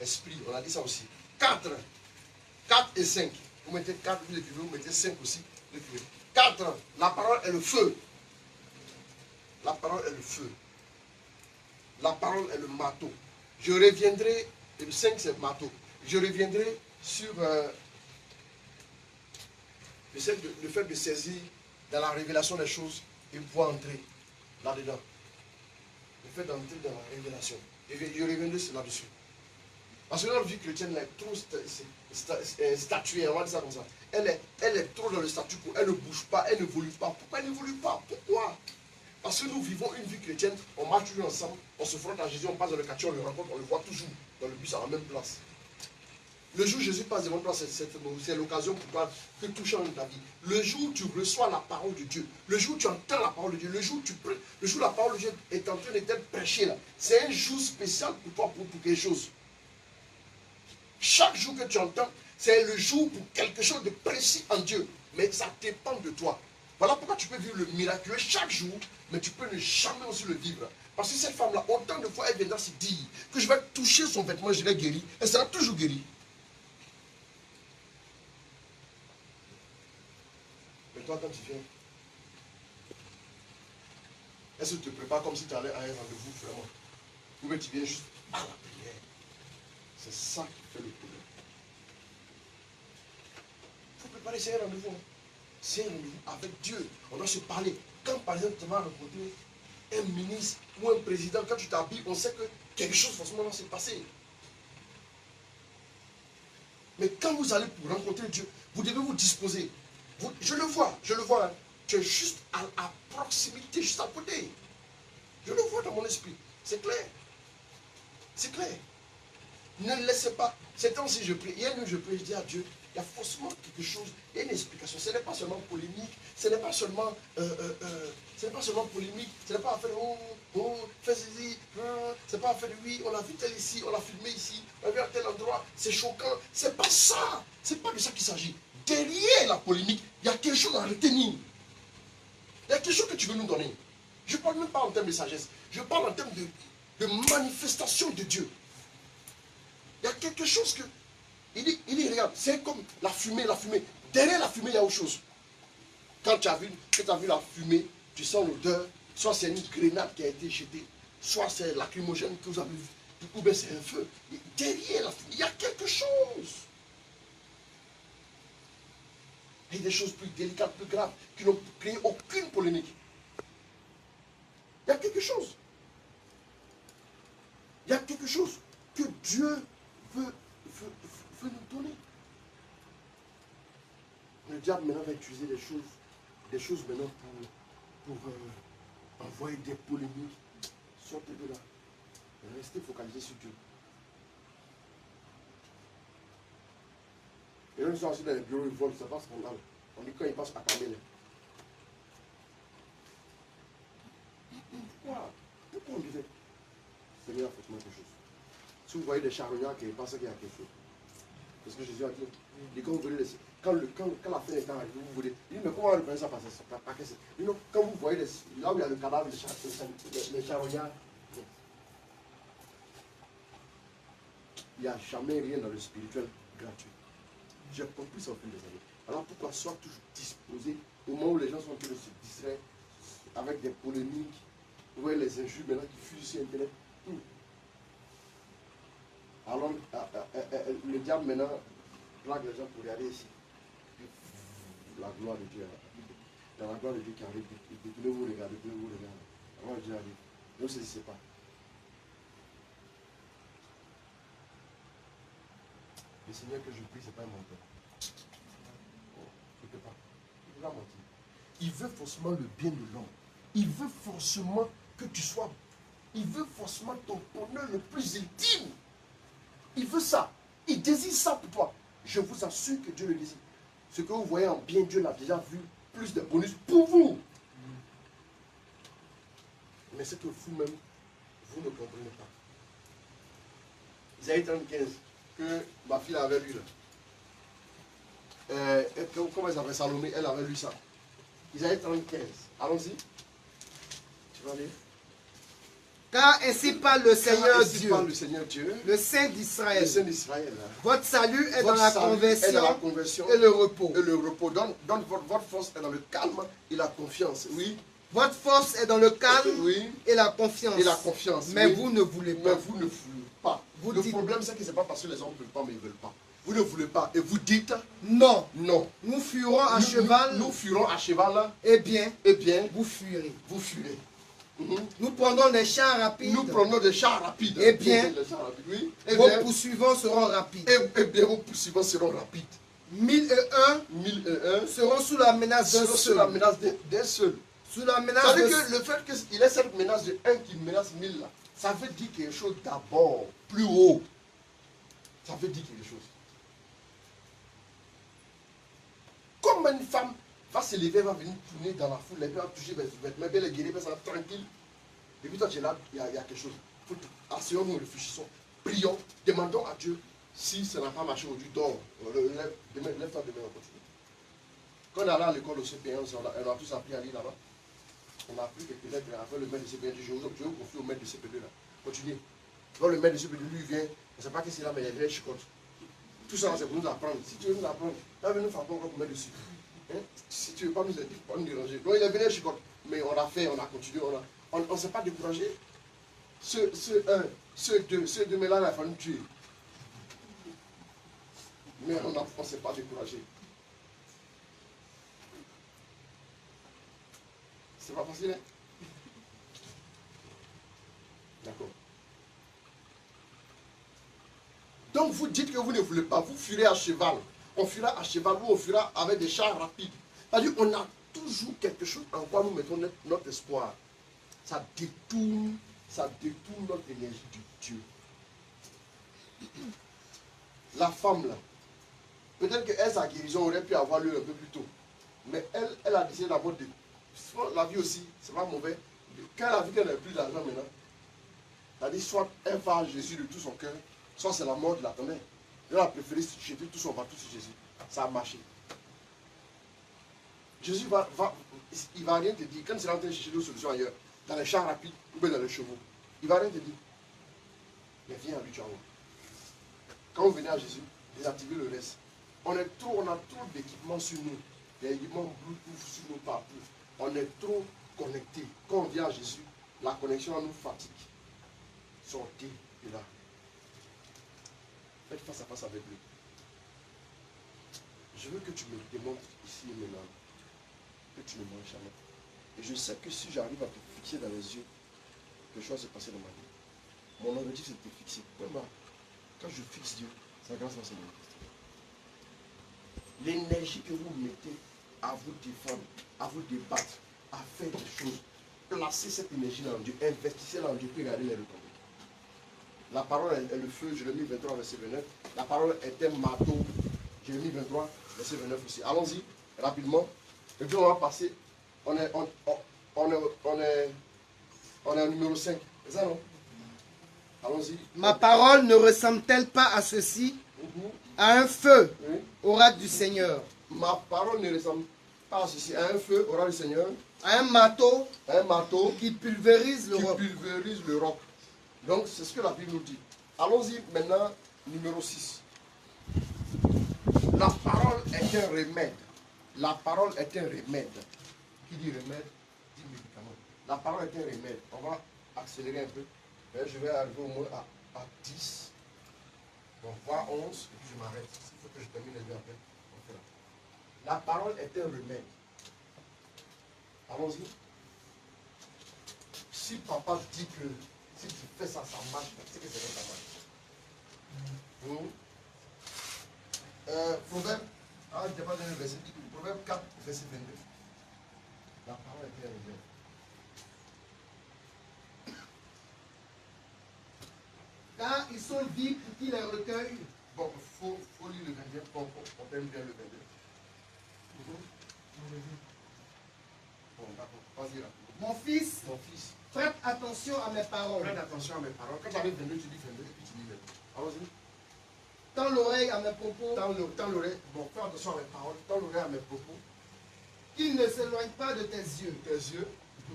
Esprit, on a dit ça aussi. 4 et 5. Vous mettez 4, vous l'écrivez, vous mettez 5 aussi. 4, la parole est le feu. La parole est le feu. La parole est le marteau. Je reviendrai, et le 5 c'est le marteau. Je reviendrai sur le fait de saisir dans la révélation des choses et pouvoir entrer là-dedans. Le fait d'entrer dans la révélation. Et je reviendrai là-dessus. Parce que notre vie chrétienne est trop statuée, on va dire ça comme ça. Elle est trop dans le statu quo, elle ne bouge pas, elle n'évolue pas. Pourquoi elle n'évolue pas? Pourquoi? Parce que nous vivons une vie chrétienne, on marche toujours ensemble, on se frotte à Jésus, on passe dans le quartier, on le rencontre, on le voit toujours dans le bus à la même place. Le jour où Jésus passe devant toi, c'est l'occasion pour toi que tout change dans ta vie. Le jour où tu reçois la parole de Dieu, le jour où tu entends la parole de Dieu, le jour où la parole de Dieu est en train d'être prêchée là, c'est un jour spécial pour toi, pour quelque chose. Chaque jour que tu entends, c'est le jour pour quelque chose de précis en Dieu. Mais ça dépend de toi. Voilà pourquoi tu peux vivre le miraculeux chaque jour, mais tu peux ne jamais aussi le vivre. Parce que cette femme-là, autant de fois, elle viendra se dire que je vais toucher son vêtement, je l'ai guéri. Elle sera toujours guérie. Mais toi, quand tu viens, est-ce que tu te prépares comme si tu allais à un rendez-vous vraiment? Ou bien tu viens juste à la prière? C'est ça qui fait le problème. Il faut préparer, c'est un rendez-vous. C'est un rendez-vous avec Dieu. On doit se parler. Quand par exemple tu vas rencontrer un ministre ou un président, quand tu t'habilles, on sait que quelque chose forcément va se passer. Mais quand vous allez pour rencontrer Dieu, vous devez vous disposer. Je le vois. Hein. Tu es juste à proximité, juste à côté. Je le vois dans mon esprit. C'est clair. C'est clair. Ne laissez pas. C'est temps si je prie. Hier, je prie, je dis à Dieu, il y a forcément quelque chose, il y a une explication. Ce n'est pas seulement polémique, ce n'est pas seulement polémique, ce n'est pas affaire fais ceci, c'est pas affaire oui, on a vu tel ici, on l'a filmé ici, on l'a vu à tel endroit, c'est choquant. C'est pas ça. C'est pas de ça qu'il s'agit. Derrière la polémique, il y a quelque chose à retenir. Il y a quelque chose que tu veux nous donner. Je ne parle même pas en termes de sagesse, je parle en termes de manifestation de Dieu. Il y a quelque chose que... Il dit, regarde, c'est comme la fumée. Derrière la fumée, il y a autre chose. Quand tu as vu la fumée, tu sens l'odeur, soit c'est une grenade qui a été jetée, soit c'est lacrymogène que vous avez vu, ou bien c'est un feu. Derrière la fumée, il y a quelque chose. Et des choses plus délicates, plus graves, qui n'ont créé aucune polémique. Il y a quelque chose. Il y a quelque chose que Dieu veut nous donner. Le diable maintenant va utiliser des choses maintenant pour envoyer des polémiques. Sortez de là. Restez focalisés sur Dieu. Et là, ils sont assis dans les bureaux, ils volent, ça passe scandale. On dit quand ils passent à Kamel. Pourquoi on disait Seigneur, faites-moi quelque chose. Si vous voyez des charognards qui passent, qu'il y a quelque chose. Parce que Jésus a dit, quand vous voyez quand la fin est arrivée, vous voulez. Il dit, mais comment on reprend ça par ça? Quand vous voyez là où il y a le cadavre, les charognards, il n'y a jamais rien dans le spirituel gratuit. J'ai compris ça au fil des années. Alors pourquoi sois toujours disposé au moment où les gens sont en train de se distraire avec des polémiques, vous voyez les injures maintenant qui fusent sur Internet. Alors, le diable maintenant blague les gens pour regarder ici. La gloire de Dieu. Dans la gloire de Dieu qui arrive, détournez-vous, regardez, détournez-vous, regardez. Avant Dieu arrive. Ne vous saisissez pas. Le Seigneur que je prie, ce n'est pas un menteur. Il ne peut pas. Il ne peut pas mentir. Il veut forcément le bien de l'homme. Il veut forcément que tu sois. Il veut forcément ton bonheur le plus intime. Il veut ça. Il désire ça pour toi. Je vous assure que Dieu le désire. Ce que vous voyez en bien, Dieu l'a déjà vu. Plus de bonus pour vous. Mais c'est que vous-même, vous ne comprenez pas. Isaïe 35, que ma fille avait lu là. Comment elle s'appelle Salomé, elle avait lu ça. Isaïe 35. Allons-y. Tu vas lire. Car ainsi parle le Seigneur Dieu, le Saint d'Israël. Votre salut est dans la conversion et le repos. Donc votre force est dans le calme et la confiance. Oui. Votre force est dans le calme et la confiance. Mais vous ne voulez pas. Le problème, c'est que ce n'est pas parce que les hommes ne veulent pas, mais ils ne veulent pas. Vous ne voulez pas. Et vous dites non. Non. Nous fuirons à cheval. Nous fuirons à cheval. Eh bien, vous fuirez. Vous fuirez. Nous prenons des chars rapides. Eh bien, vos poursuivants seront rapides. Eh bien, vos poursuivants seront rapides. 1001 seront sous la menace d'un seul. Sous la menace ça veut dire que le fait qu'il ait cette menace de 1 qui menace 1000 là, ça veut dire quelque chose d'abord, plus haut. Ça veut dire quelque chose. une femme va se lever, va venir tourner dans la foule, les va toucher mes vêtements, elle est guérie, elle est tranquille. Et puis toi, tu es là, il y a quelque chose. Asseyons-nous, réfléchissons, prions, demandons à Dieu si ça n'a pas marché aujourd'hui, dors. Lève-toi demain, on continue. Quand on est allé à l'école au CP1, on a tous appris à lire là-bas. On a appris quelques lettres après le maître de CP1. Je vous confie au maître de CP2 là. Continuez. Quand le maître de CP2 lui vient, on ne sait pas qui c'est là, mais il vient chicote. Tout ça, c'est pour nous apprendre. Si tu veux nous apprendre, là, nous faire encore pour mettre dessus. Hein? Si tu ne veux pas nous aider, pas nous déranger. Donc il est venu chicote. Mais on a fait, on a continué, on ne s'est pas découragé. Ceux 1, ceux 2, mais là, il a fallu nous tuer. Mais on ne s'est pas découragé. C'est pas facile, hein? D'accord. Donc vous dites que vous ne voulez pas, vous fuirez à cheval. On fuira à cheval ou on fuira avec des chars rapides. C'est-à-dire on a toujours quelque chose en quoi nous mettons notre espoir. Ça détourne notre énergie de Dieu. La femme là, peut-être qu'elle, sa guérison aurait pu avoir lieu un peu plus tôt. Mais elle a décidé d'abord de... La vie aussi, c'est pas mauvais. Quand elle a vu qu'elle n'a plus d'argent maintenant, elle a dit soit elle va à Jésus de tout son cœur, soit c'est la mort qui l'attendait. Elle a préféré jeter tout son bateau sur Jésus. Ça a marché. Jésus il va rien te dire. Quand il est en train de chercher d'autres solutions ailleurs, dans les chars rapides ou bien dans les chevaux, il va rien te dire. Mais viens à lui, tu vas voir. Quand vous venez à Jésus, désactivez le reste. On a trop d'équipements sur nous. Des équipements Bluetooth sur nous partout. On est trop connectés. Quand on vient à Jésus, la connexion nous fatigue. Sortez de là. Faites face à face avec lui. Je veux que tu me démontres ici et maintenant que tu ne manges jamais. Et je sais que si j'arrive à te fixer dans les yeux, quelque chose s'est passé dans ma vie. Mon objectif c'est de te fixer. Quand je fixe Dieu, sa grâce va se manifester. L'énergie que vous mettez à vous défendre, à vous débattre, à faire des choses, placez cette énergie-là en Dieu, investissez-la en Dieu, puis regardez les retombées. La parole est le feu, Jérémie 23, verset 29. La parole est un marteau, Jérémie 23, verset 29 aussi. Allons-y, rapidement. Et puis on va passer, on est au numéro 5. C'est ça, non? Allons-y. Ma parole ne ressemble-t-elle pas à ceci? À un feu, oui. Oracle du Seigneur. Ma parole ne ressemble pas à ceci. À un feu, oracle du Seigneur. À un marteau qui pulvérise le roc. Donc, c'est ce que la Bible nous dit. Allons-y maintenant, numéro 6. La parole est un remède. La parole est un remède. Qui dit remède, dit médicament. La parole est un remède. On va accélérer un peu. Je vais arriver au moins à 10. Donc, voir 11, et puis je m'arrête. Il faut que je termine les deux après. La parole est un remède. Allons-y. Si papa dit que si tu fais ça, ça marche, c'est que c'est vrai, ça marche. Proverbe, je n'ai pas donné le verset. Proverbe 4, verset 22. La parole est un remède. Car ils sont vifs pour qui les recueille. Bon, il faut lire le 22 pour qu'on aime bien le 22. Bon, d'accord, vas-y là. Mon fils, prête attention à mes paroles. Prête attention à mes paroles. Quand tu arrives 22, tu dis 22 et puis tu dis 22. Allons-y. Tends l'oreille à mes propos. Tends l'oreille. Bon, fais attention à mes paroles. Tends l'oreille à mes propos. Qu'ils ne s'éloignent pas de tes yeux.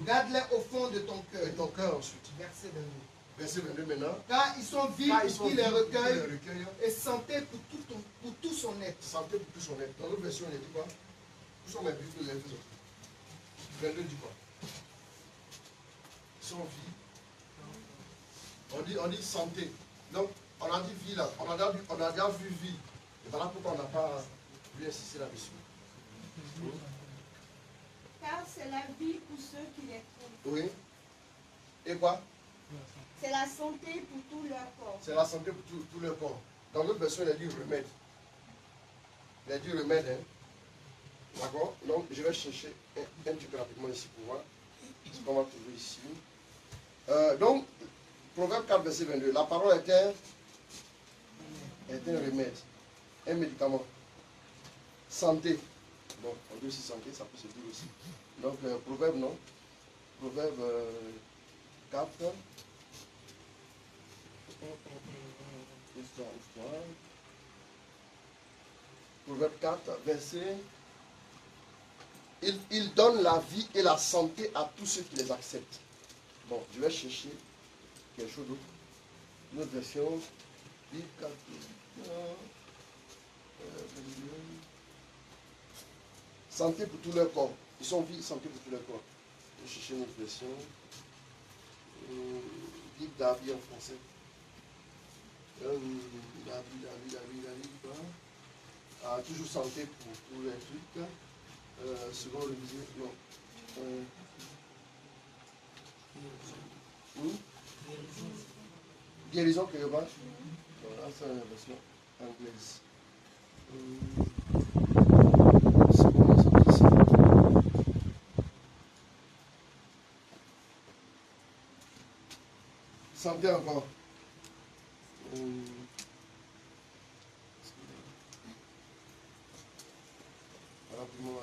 Garde-les au fond de ton cœur. Et ton cœur ensuite. Verset 22. Verset 22 maintenant. Car ils sont vifs pour qui les recueille et santé pour tout son être. Santé pour tout son être. Dans l'autre version, il dit quoi? Où sont mes vifs pour les autres? 22 dit quoi? Ils sont vifs. On dit santé. Donc, on a dit vie là. On a déjà vu vie. Et voilà pourquoi on n'a pas voulu insister là-dessus. Car c'est la vie pour ceux qui les trouvent. Oui. Et quoi? C'est la santé pour tout leur corps. C'est la santé pour tout leur corps. Dans l'autre version, il a dit remède. Il a dit remède, hein. D'accord? Donc, je vais chercher un petit peu rapidement ici pour voir ce qu'on va trouver ici. Donc, Proverbe 4, verset 22. La parole est un remède, un médicament. Santé. Bon, on dit aussi santé, ça peut se dire aussi. Donc, proverbe, non. Proverbe 4. Histoire. Proverbe 4, verset. Il donne la vie et la santé à tous ceux qui les acceptent. Bon, je vais chercher quelque chose d'autre. Une autre version. Santé pour tout leur corps. Ils sont vie, santé pour tout leur corps. Je vais chercher une autre version. Bible David en français. Toujours santé pour tous les trucs. Second révisé, non. Guérison que je vois. Voilà, c'est une version anglaise. Santé encore. Rapidement.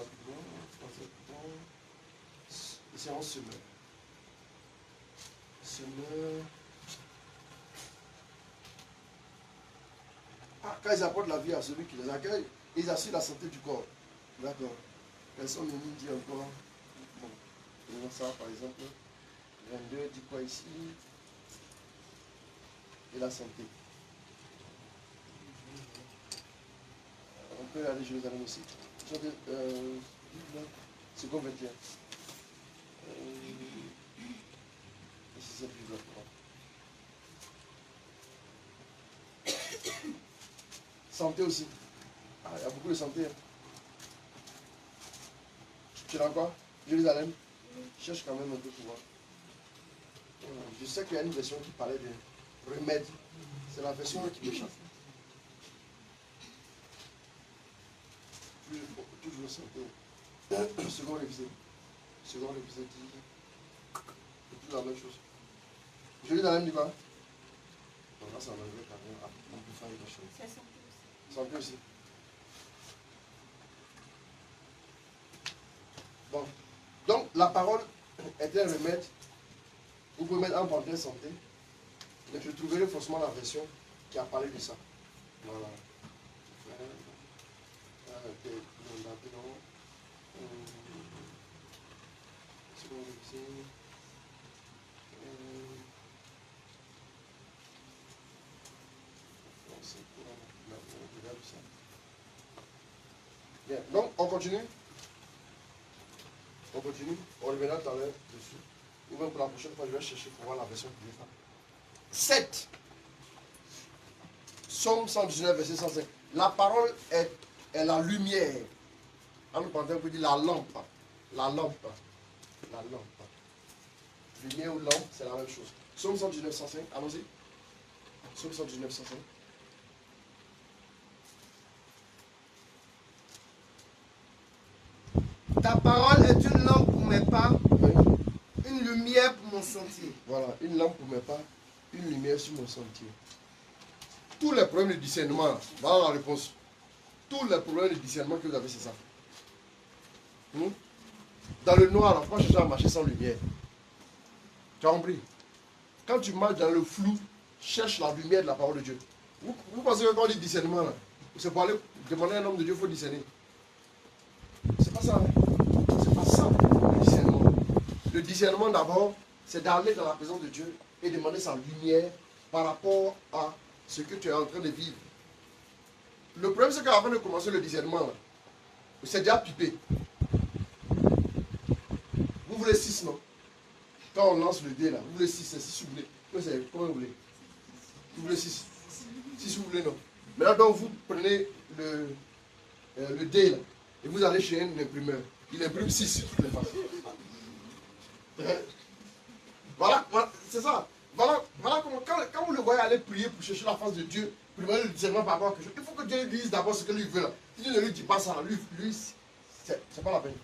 C'est en semeur. Quand ils apportent la vie à celui qui les accueille, ils assurent la santé du corps. D'accord. Personne ne nous dit encore. Bon, voyons ça par exemple. 22 dit quoi ici? Et la santé. On peut aller Jérusalem aussi. Second 21. C'est plus santé aussi. Ah, il y a beaucoup de santé. Tu l'as quoi? Jérusalem. Cherche quand même un peu pour voir. Je sais qu'il y a une version qui parlait de remède. C'est la version qui me chasse. Toujours santé. Second révisé. Second révisé dit. C'est toujours la même chose. Jérusalem dit quoi? Donc là, c'est en anglais quand même. On peut faire quelque chose. C'est santé aussi. Santé aussi. Bon. Donc, la parole est un remède. Vous pouvez mettre en parenthèse santé. Mais je trouverai forcément la version qui a parlé de ça. Voilà. Bien, donc on continue. On continue. On reviendra tout à l'heure dessus. Ou même pour la prochaine fois, je vais chercher pour voir la version qui est là. 7. Psaume 119, verset 105. La parole est la lumière. En nous parlant, on peut dire la lampe. La lampe. La lampe. Lumière ou lampe, c'est la même chose. Psaume 119, 105. Allons-y. Psaume 119, 105. Ta parole est une lampe pour mes pas, une lumière pour mon sentier. Voilà, une lampe pour mes pas, une lumière sur mon sentier. Tous les problèmes de discernement, voilà la réponse. Tous les problèmes de discernement que vous avez, c'est ça. Dans le noir, on va chercher à marcher sans lumière. Tu as compris? Quand tu marches dans le flou, cherche la lumière de la parole de Dieu. Vous pensez que quand on dit discernement, c'est pour aller demander à un homme de Dieu, il faut discerner. C'est pas ça. C'est pas ça, le discernement. Le discernement, d'abord, c'est d'aller dans la présence de Dieu et demander sa lumière par rapport à ce que tu es en train de vivre. Le problème, c'est qu'avant de commencer le discernement, c'est déjà pipé. Vous voulez 6, non? Quand on lance le dé, là, vous voulez 6, c'est 6 vous voulez. Comment vous voulez? Vous voulez 6? 6 vous voulez, non? Maintenant, donc, vous prenez le dé, là, et vous allez chez un imprimeur. Il imprime 6 sur toutes les faces. Voilà, c'est ça. Voilà comment, quand vous le voyez aller prier pour chercher la face de Dieu, primer le discernement par rapport à quelque chose, il faut que Dieu lui dise d'abord ce que lui veut là. Si Dieu ne lui dit pas ça, lui c'est pas la peine.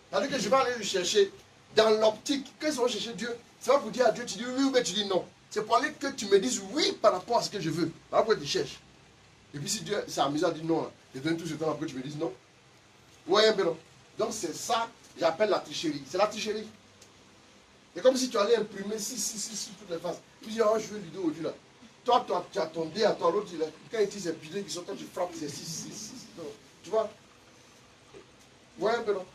C'est-à-dire que je vais aller le chercher dans l'optique. Quand ils vont chercher Dieu, c'est pas pour dire à Dieu, tu dis oui ou bien tu dis non. C'est pour aller que tu me dises oui par rapport à ce que je veux. Après tu cherches. Et puis si Dieu s'est amusé à dire non, et donne tout ce temps après que tu me dises non. Vous voyez un peu, non? Donc c'est ça, j'appelle la tricherie. C'est la tricherie. C'est comme si tu allais imprimer 6 sur toutes les faces. Tu dis, oh, je veux l'idée au Dieu là. Toi, tu as ton dé à toi, l'autre, quand il dit c'est bidon qui sont, toi, tu frappes, c'est 6. Tu vois? Vous voyez un peu, non?